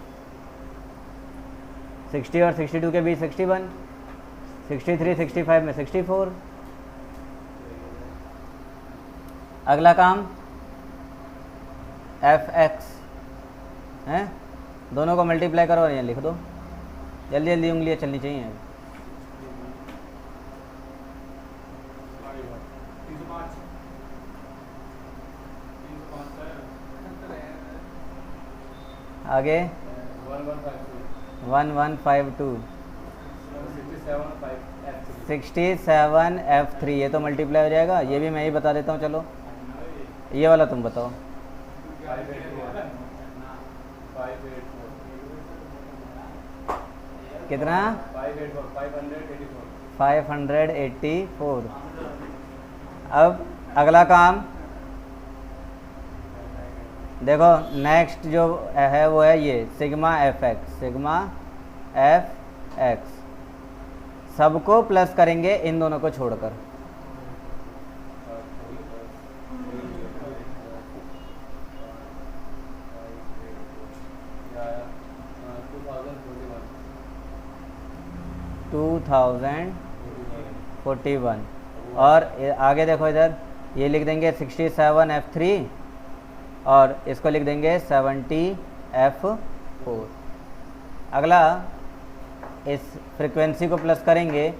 60 और 62 के बीच 61, 63 65 में 64। अगला काम fx है, दोनों को मल्टीप्लाई करो और यहाँ लिख दो। जल्दी जल्दी उंगलियाँ चलनी चाहिए। आगे 1152 67 F3, ये तो मल्टीप्लाई हो जाएगा। ये भी मैं ही बता देता हूँ, चलो ये वाला तुम बताओ। कितना? 584। अब अगला काम देखो, नेक्स्ट जो है वो है ये सिग्मा एफ एक्स। सबको प्लस करेंगे इन दोनों को छोड़कर। $2041 और आगे देखो इधर ये लिख देंगे 67 F3 और इसको लिख देंगे 70 F4। अगला इस फ्रीक्वेंसी को प्लस करेंगे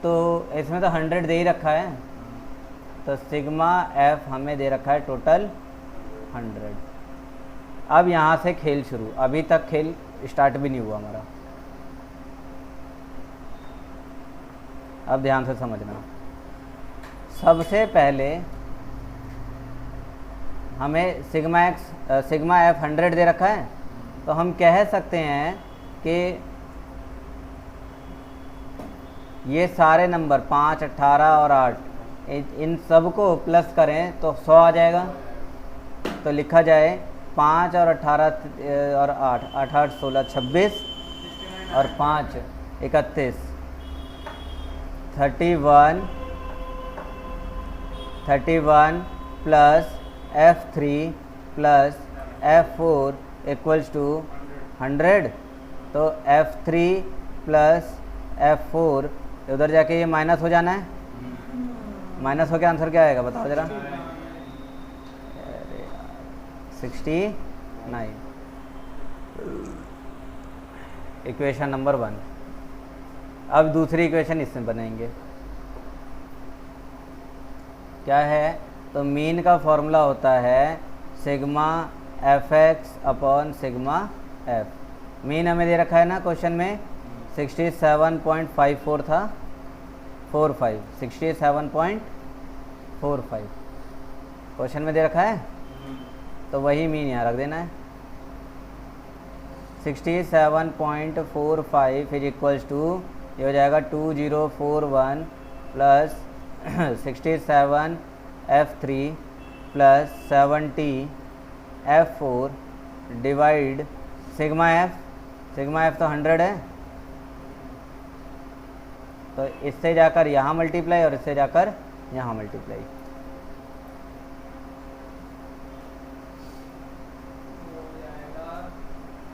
तो इसमें तो 100 दे ही रखा है, तो सिग्मा एफ हमें दे रखा है टोटल 100। अब यहाँ से खेल शुरू, अभी तक खेल स्टार्ट भी नहीं हुआ हमारा। अब ध्यान से समझना, सबसे पहले हमें सिग्मा एफ 100 दे रखा है, तो हम कह सकते हैं कि ये सारे नंबर 5, 18 और 8 इन सब को प्लस करें तो 100 आ जाएगा। तो लिखा जाए 5 और 18 और 8, 8 8 16 26 और 5 31 31 plus F3 plus F4 equals to 100। तो F3 प्लस F4 उधर जाके ये माइनस हो जाना है, माइनस हो के आंसर क्या आएगा बताओ जरा। 69। Equation number 1। अब दूसरी इक्वेशन इसमें बनाएंगे, क्या है, तो मीन का फॉर्मूला होता है sigma F x upon sigma F. Mean हमें दे रखा है ना क्वेश्चन में 67.54 था, 45 67.45 क्वेश्चन में दे रखा है, तो वही मीन यहाँ रख देना है। 67.45 इज इक्वल्स टू ये हो जाएगा 2041 plus 67 F3 plus 70 F4 divide sigma F तो 100 है, तो इससे जाकर यहाँ मल्टीप्लाई और इससे जाकर यहाँ मल्टीप्लाई।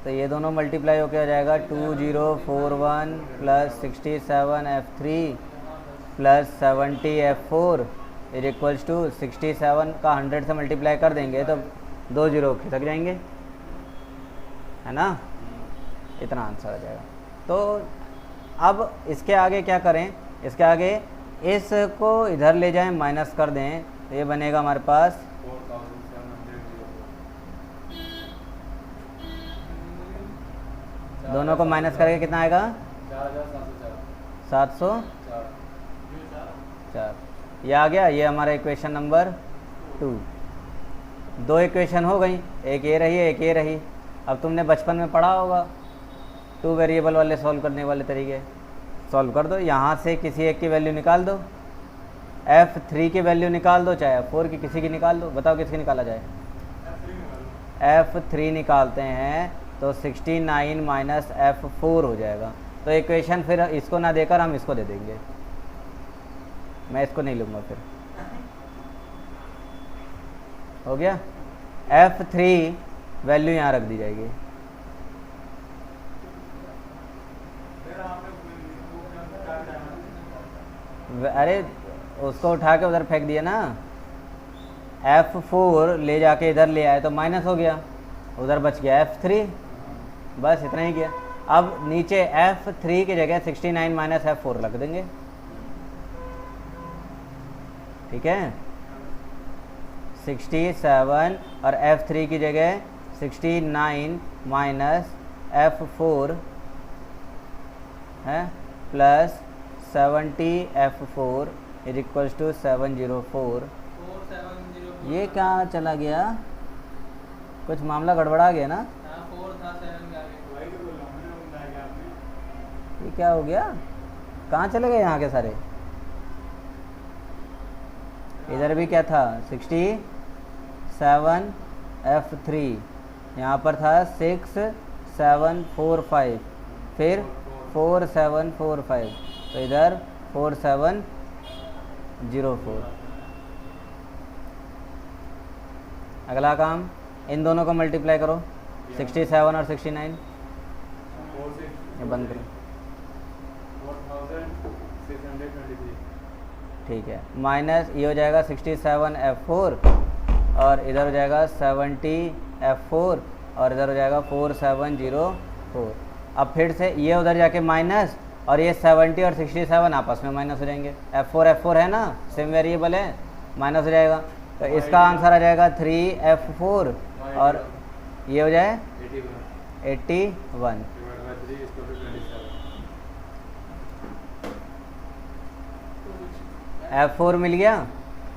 तो ये दोनों मल्टीप्लाई होकर आ जाएगा 2041 plus 67 F3 plus 70 F4 is equals to 67 का 100 से मल्टीप्लाई कर देंगे तो 2 जीरो खिसक जाएंगे, है ना, इतना आंसर आ जाएगा। तो अब इसके आगे क्या करें, इसके आगे इसको इधर ले जाएं, माइनस कर दें, तो ये बनेगा हमारे पास 4704 दोनों को माइनस करके कितना आएगा 704। ये आ गया, ये हमारा इक्वेशन नंबर 2। 2 इक्वेशन हो गई, एक ये रही एक ये रही। अब तुमने बचपन में पढ़ा होगा 2 वेरिएबल वाले सॉल्व करने वाले तरीके, सॉल्व कर दो। यहाँ से किसी एक की वैल्यू निकाल दो, F3 की वैल्यू निकाल दो, चाहे F4 की, किसी की निकाल दो। बताओ किसकी निकाला जाए? F3 निकालते हैं तो 69 माइनस F4 हो जाएगा। तो इक्वेशन फिर इसको ना देकर हम इसको दे देंगे, मैं इसको नहीं लूँगा, फिर हो गया। F3 वैल्यू यहाँ रख दी जाएगी। अरे उसको उठा के उधर फेंक दिया ना, F4 ले जाके इधर ले आए तो माइनस हो गया, उधर बच गया F3, बस इतना ही किया। अब नीचे F3 की जगह 69 माइनस F4 रख देंगे, ठीक है। 67 और F3 की जगह 69 माइनस F4 है plus 70 F4 is equals to 704। ये कहाँ चला गया, कुछ मामला गड़बड़ा गया ना, ये क्या हो गया, कहाँ चले गए यहाँ के सारे? इधर भी क्या था 67 F3, यहाँ पर था 6745, फिर 4745, तो इधर 4704। अगला काम, इन दोनों को मल्टीप्लाई करो, 67 और 69, ये बंद करो, 4623। ठीक है। माइनस ये हो जाएगा 67 F4 और इधर हो जाएगा 70 F4 और इधर हो जाएगा 4704। अब फिर से ये उधर जाके माइनस और ये 70 और 67 आपस में माइनस हो जाएंगे। F4 है ना, सेम वेरिएबल है, माइनस हो जाएगा। तो इसका आंसर आ जाएगा 3F4 और ये हो जाए 81। F4 मिल गया।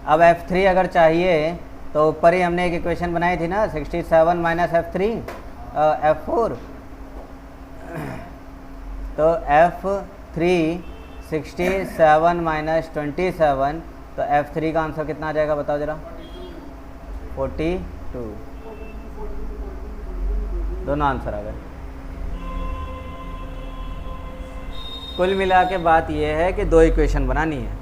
अब F3 अगर चाहिए तो ऊपर ही हमने एक इक्वेशन बनाई थी ना, 67 माइनस F4, तो F3 67 माइनस 27, तो F3 का आंसर कितना आ जाएगा बताओ ज़रा? 42। दोनों आंसर आ गए। कुल मिला के बात यह है कि 2 इक्वेशन बनानी है।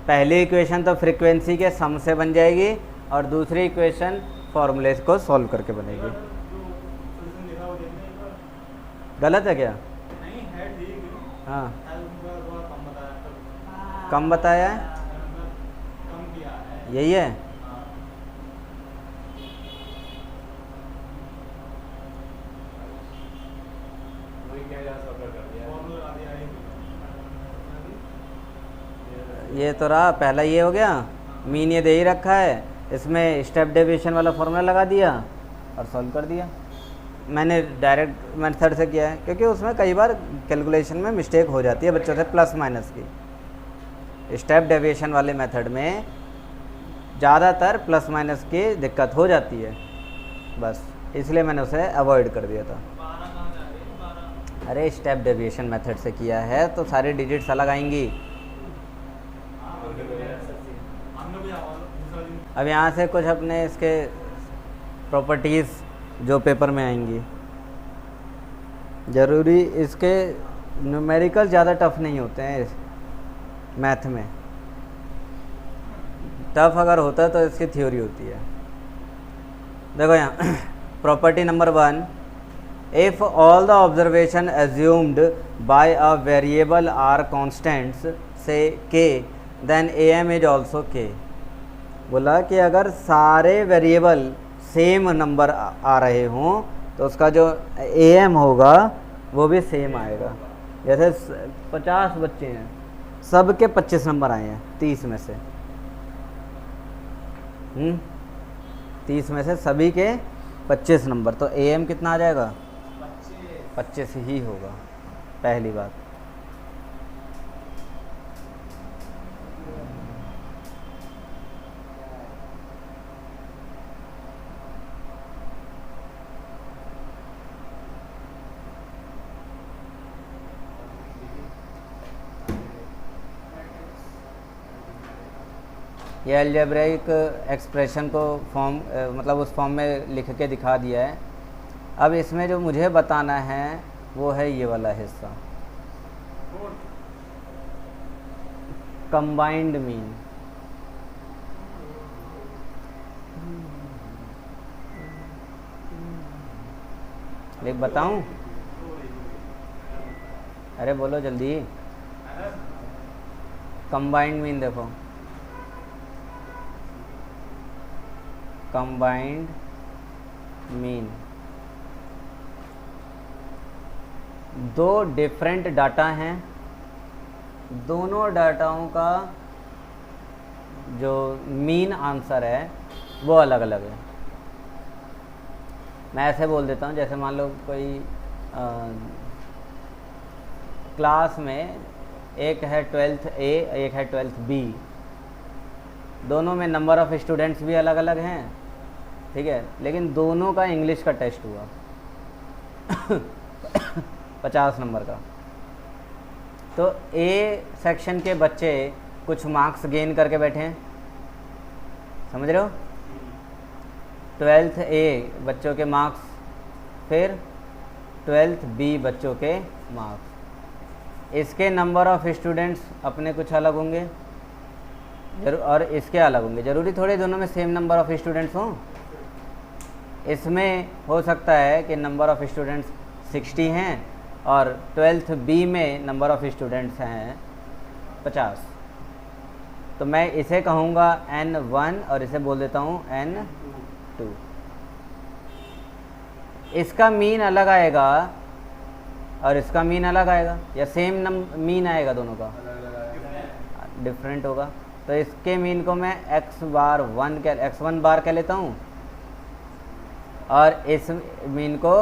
पहली इक्वेशन तो फ्रीक्वेंसी के सम से बन जाएगी और दूसरी इक्वेशन फॉर्मूले को सॉल्व करके बनेगी। गलत है क्या? नहीं है, ठीक है। हाँ, कम बताया है, कम बताया है, कम किया है, यही है। वही क्या जा सकता कर दिया ये तो रहा, पहला ये हो गया, मीन ये दे ही रखा है, इसमें स्टेप डेविएशन वाला फॉर्मूला लगा दिया और सॉल्व कर दिया। मैंने डायरेक्ट मेथड से किया है क्योंकि उसमें कई बार कैलकुलेशन में मिस्टेक हो जाती है बच्चों से, प्लस माइनस की। स्टेप डेविएशन वाले मेथड में ज़्यादातर प्लस माइनस की दिक्कत हो जाती है, बस इसलिए मैंने उसे अवॉइड कर दिया था। अरे स्टेप डेविएशन मेथड से किया है तो सारी डिजिट्स अलग आएंगी। अब यहाँ से कुछ अपने इसके प्रॉपर्टीज़ जो पेपर में आएंगी, ज़रूरी इसके न्यूमेरिकल ज़्यादा टफ नहीं होते हैं मैथ में। टफ अगर होता है तो इसकी थ्योरी होती है। देखो यहाँ property number 1, if all the observation assumed by a variable are constants say K then A M is also K. बोला कि अगर सारे वेरिएबल सेम नंबर आ रहे हों तो उसका जो ए एम होगा वो भी सेम आएगा। जैसे 50 बच्चे हैं, सब के 25 नंबर आए हैं 30 में से, 30 में से सभी के 25 नंबर, तो ए एम कितना आ जाएगा? 25 ही होगा। पहली बात। ये अलजेब्रिक एक्सप्रेशन को फॉर्म मतलब उस फॉर्म में लिख के दिखा दिया है। अब इसमें जो मुझे बताना है वो है ये वाला हिस्सा, कंबाइंड मीन। देख बताऊं? अरे बोलो जल्दी। कंबाइंड मीन देखो, कंबाइंड मीन दो डिफरेंट डाटा हैं, दोनों डाटाओं का जो मीन आंसर है वो अलग अलग है। मैं ऐसे बोल देता हूँ, जैसे मान लो कोई क्लास में एक है 12th A, एक है 12th B, दोनों में नंबर ऑफ़ स्टूडेंट्स भी अलग अलग हैं, ठीक है, लेकिन दोनों का इंग्लिश का टेस्ट हुआ 50 नंबर का। तो ए सेक्शन के बच्चे कुछ मार्क्स गेन करके बैठे हैं, समझ रहे हो? 12th A बच्चों के मार्क्स, फिर 12th B बच्चों के मार्क्स। इसके नंबर ऑफ़ स्टूडेंट्स अपने कुछ अलग होंगे और इसके अलग होंगे। ज़रूरी थोड़े दोनों में सेम नंबर ऑफ़ स्टूडेंट्स हों। इसमें हो सकता है कि नंबर ऑफ़ स्टूडेंट्स 60 हैं और 12th B में नंबर ऑफ़ स्टूडेंट्स हैं 50। तो मैं इसे कहूँगा N1 और इसे बोल देता हूँ N2। इसका मीन अलग आएगा और इसका मीन अलग आएगा, या सेम मीन आएगा? दोनों का डिफरेंट होगा। तो इसके मीन को मैं x1 बार कह लेता हूँ और इस मीन को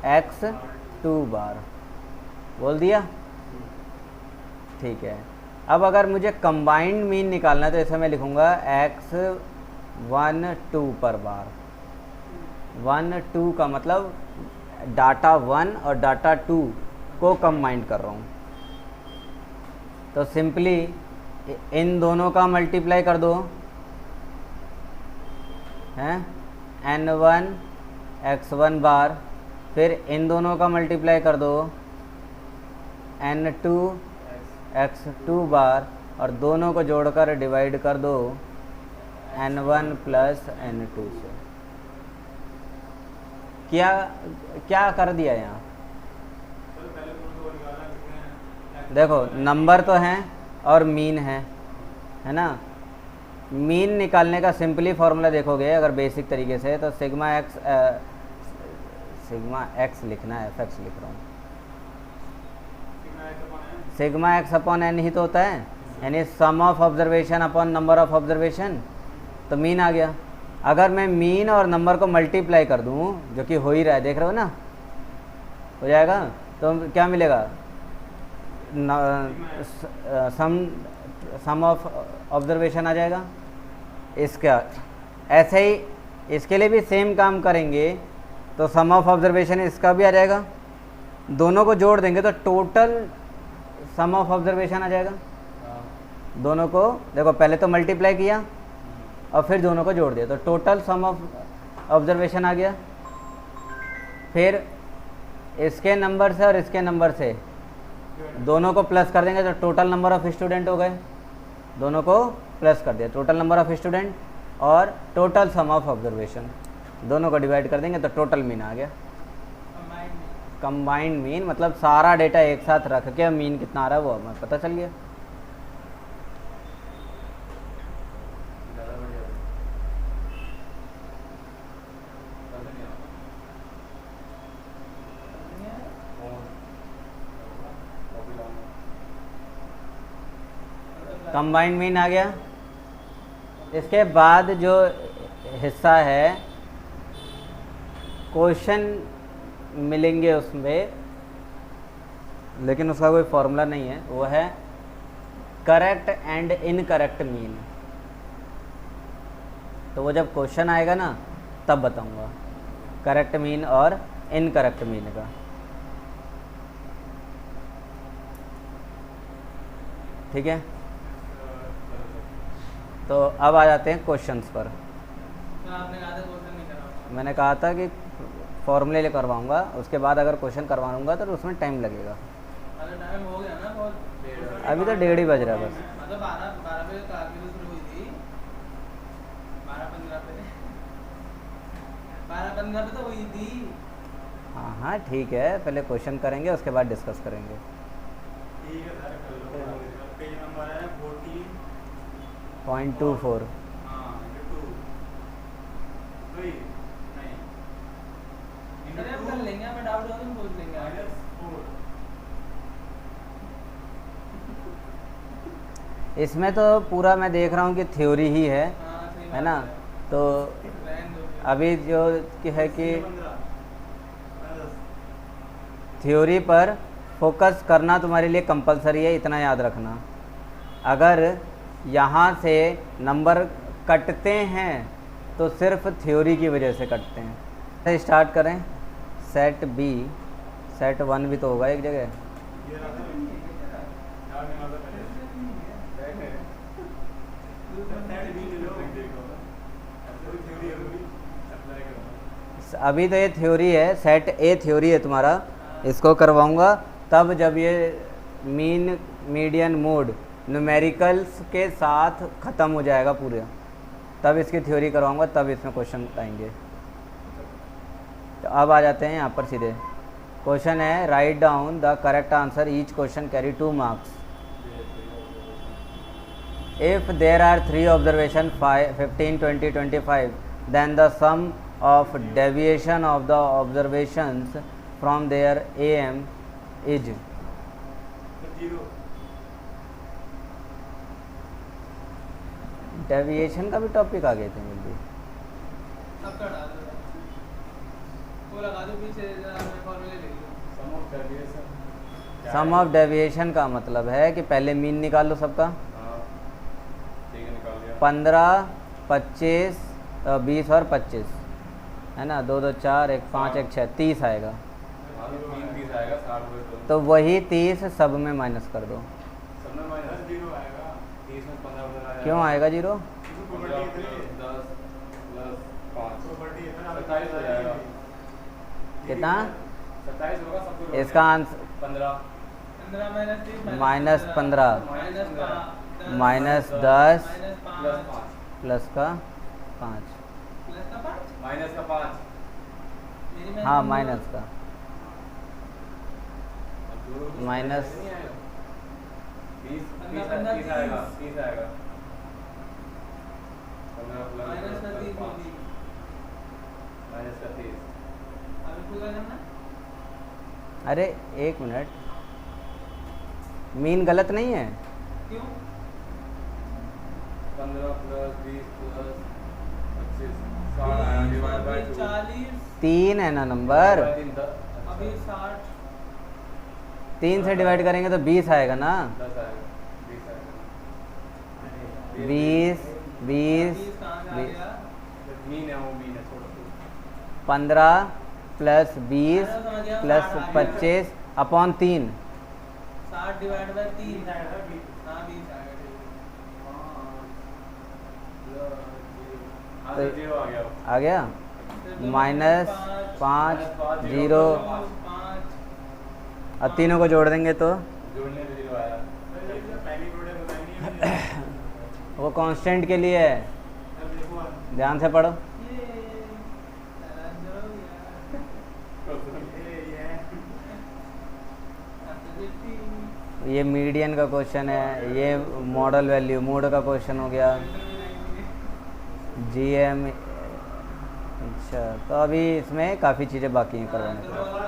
x2 बार बोल दिया, ठीक है। अब अगर मुझे कंबाइंड मीन निकालना है तो इसे मैं लिखूँगा x1 2 पर बार। 1 2 का मतलब डाटा 1 और डाटा 2 को कंबाइंड कर रहा हूँ। तो सिंपली इन दोनों का मल्टीप्लाई कर दो, हैं, N1 x1 बार, फिर इन दोनों का मल्टीप्लाई कर दो N2 x2 बार, और दोनों को जोड़कर डिवाइड कर दो N1 प्लस N2 से। क्या कर दिया यहाँ? देखो नंबर तो हैं और मीन है ना। मीन निकालने का सिंपली फॉर्मूला देखोगे अगर बेसिक तरीके से, तो सिग्मा एक्स लिखना है, एफ लिख रहा हूँ। सिग्मा एक्स अपॉन एन ही तो होता है, यानी sum of observation upon number of observation. तो मीन आ गया। अगर मैं मीन और नंबर को मल्टीप्लाई कर दूँ, जो कि हो ही रहा है, देख रहे हो ना, हो जाएगा, तो क्या मिलेगा? सम ऑफ ऑब्जर्वेशन आ जाएगा। इसका ऐसे ही इसके लिए भी सेम काम करेंगे, तो सम ऑफ ऑब्जर्वेशन इसका भी आ जाएगा, दोनों को जोड़ देंगे तो टोटल सम ऑफ ऑब्जर्वेशन आ जाएगा। हाँ। दोनों को देखो, पहले तो मल्टीप्लाई किया और फिर दोनों को जोड़ दिया तो टोटल सम ऑफ ऑब्जर्वेशन आ गया। फिर इसके नंबर से और इसके नंबर से दोनों को प्लस कर देंगे तो टोटल नंबर ऑफ स्टूडेंट हो गए। दोनों को प्लस कर दिया, टोटल नंबर ऑफ स्टूडेंट और टोटल सम ऑफ ऑब्जर्वेशन, दोनों को डिवाइड कर देंगे तो टोटल मीन आ गया। कंबाइंड मीन मतलब सारा डेटा एक साथ रख के मीन कितना आ रहा है वो हमें पता चल गया। ज़्यादा बढ़िया है। पता नहीं आता। कौन? कॉपी लाऊंगा। कंबाइंड मीन आ गया। इसके बाद जो हिस्सा है क्वेश्चन मिलेंगे उसमें, लेकिन उसका कोई फॉर्मूला नहीं है, वो है करेक्ट एंड इनकरेक्ट मीन। तो वो जब क्वेश्चन आएगा ना तब बताऊंगा करेक्ट मीन और इनकरेक्ट मीन का। ठीक है, तो अब आ जाते हैं क्वेश्चंस पर। तो आपने कहा था क्वेश्चन नहीं करा। मैंने कहा था कि फॉर्मूले ले करवाऊंगा, उसके बाद अगर क्वेश्चन करवाऊंगा तो उसमें टाइम लगेगा। मतलब टाइम हो गया ना बहुत। अभी तो 1:30 बज रहा है बस। मतलब 12 बजे कारगिल शुरू हुई थी, 12:15 पे 12:15 पे तो हुई थी। हाँ हाँ ठीक है, पहले क्वेश्चन करेंगे उसके बाद डिस्कस करेंगे। ठीक है सर, कर लो। पेज नंबर है 14.24। 0.24। हाँ, ये 2 वही नहीं अरे हम कर लेंगे, हमें डाउट हो तो हम पूछ लेंगे। -4। इसमें तो पूरा मैं देख रहा हूँ कि थ्योरी ही है हाँ, सही है बात ना। तो रहने दो फिर। अभी जो कि है कि 15 थ्योरी पर फोकस करना तुम्हारे लिए कंपलसरी है, इतना याद रखना। अगर यहाँ से नंबर कटते हैं तो सिर्फ थ्योरी की वजह से कटते हैं। तो स्टार्ट करें। सेट बी, सेट 1 भी तो होगा एक जगह। ये रहा था यार, नहीं मालूम पहले सेट बी ले लो, देखो कोई थ्योरी है वो भी अप्लाई करो। अभी तो ये थ्योरी है, सेट ए थ्योरी है तुम्हारा, इसको करवाऊंगा तब जब ये मीन मीडियन मोड न्यूमेरिकल्स के साथ ख़त्म हो जाएगा पूरे, तब इसकी थ्योरी करवाऊंगा, तब इसमें क्वेश्चन आएंगे। तो अब आ जाते हैं यहाँ पर सीधे। क्वेश्चन है write down the correct answer, each question carry 2 marks. If there are 3 observation 15, 20, 25 then the sum of deviation of the observations from their AM is। Zero deviation का भी टॉपिक आ गए थे मुझे। सबका डाल दो, वो लगा दो पीछे, मैं फॉर्मूले लिख लूँ। Sum of deviation. Sum of deviation का मतलब है कि पहले मीन निकाल लो सबका। हाँ ठीक है, निकाल लिया। 15, 25, 20 और 25 है ना। 2, 2, 4, 1, 5, 1, 6, 30 आएगा। हाँ तो 3 आएगा, 60 हुए तो वही 30 सब में माइनस कर दो। सब में माइनस 0 आएगा। 30 में 15 उधर आएगा। क्यों आएगा 0? 15 + 10 + 5 27 हो जाएगा। कितना? 27 होगा सब कुछ। इसका आंसर 15 15 - 30 माइनस 15 माइनस 10 प्लस का 5। माइनस का 5। हाँ माइनस का माइनस 20 15 30 आएगा, 30 आएगा। 15 + माइनस का 30 5 माइनस का 30। अभी पूरा करना। अरे एक मिनट, मीन गलत नहीं है। क्यों? 15 + 20 + 25 60 आया, डिवाइड बाय 2। 40, 3 है ना नंबर, अभी 60, 3 से डिवाइड करेंगे तो 20 आएगा ना। 10 आएगा, 20 आएगा। 20 20 30 कहाँ से आ गया? मीन है, वो मीन है, छोड़ दो। 15 plus 20 plus 25 upon 3। 60 divide by 3 हाँ 20 आएगा हाँ तो जीरो आ गया वो। आ गया ठीक। -5 0 5 अब तीनों को जोड़ देंगे तो जोड़ने में जीरो आया। पहली प्रोडक्ट बतानी है वो कांस्टेंट के लिए है, ध्यान से पढ़ो। ये मीडियन का क्वेश्चन है, ये मॉडल वैल्यू मोड का क्वेश्चन हो गया, जीएम। अच्छा तो अभी इसमें काफ़ी चीज़ें बाकी हैं करवाने को।